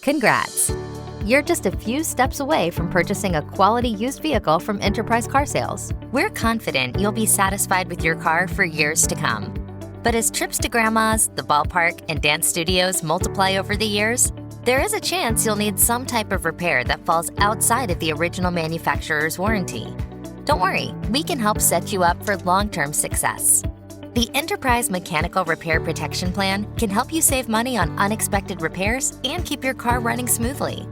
Congrats! You're just a few steps away from purchasing a quality used vehicle from Enterprise Car Sales. We're confident you'll be satisfied with your car for years to come. But as trips to grandma's, the ballpark, and dance studios multiply over the years, there is a chance you'll need some type of repair that falls outside of the original manufacturer's warranty. Don't worry, we can help set you up for long-term success. The Enterprise Mechanical Repair Protection Plan can help you save money on unexpected repairs and keep your car running smoothly.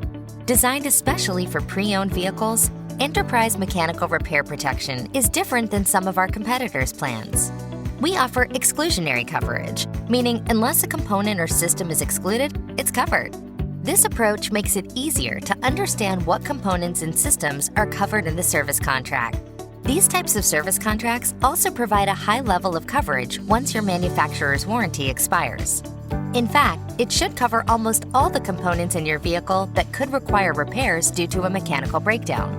Designed especially for pre-owned vehicles, Enterprise Mechanical Repair Protection is different than some of our competitors' plans. We offer exclusionary coverage, meaning unless a component or system is excluded, it's covered. This approach makes it easier to understand what components and systems are covered in the service contract. These types of service contracts also provide a high level of coverage once your manufacturer's warranty expires. In fact, it should cover almost all the components in your vehicle that could require repairs due to a mechanical breakdown.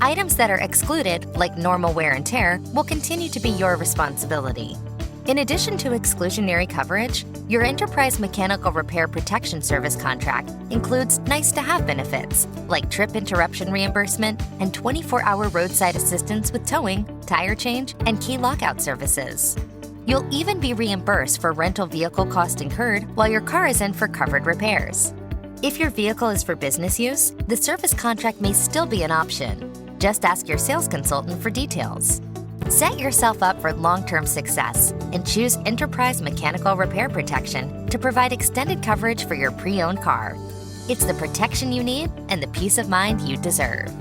Items that are excluded, like normal wear and tear, will continue to be your responsibility. In addition to exclusionary coverage, your Enterprise Mechanical Repair Protection Service contract includes nice-to-have benefits, like trip interruption reimbursement and 24-hour roadside assistance with towing, tire change, and key lockout services. You'll even be reimbursed for rental vehicle cost incurred while your car is in for covered repairs. If your vehicle is for business use, the service contract may still be an option. Just ask your sales consultant for details. Set yourself up for long-term success and choose Enterprise Mechanical Repair Protection to provide extended coverage for your pre-owned car. It's the protection you need and the peace of mind you deserve.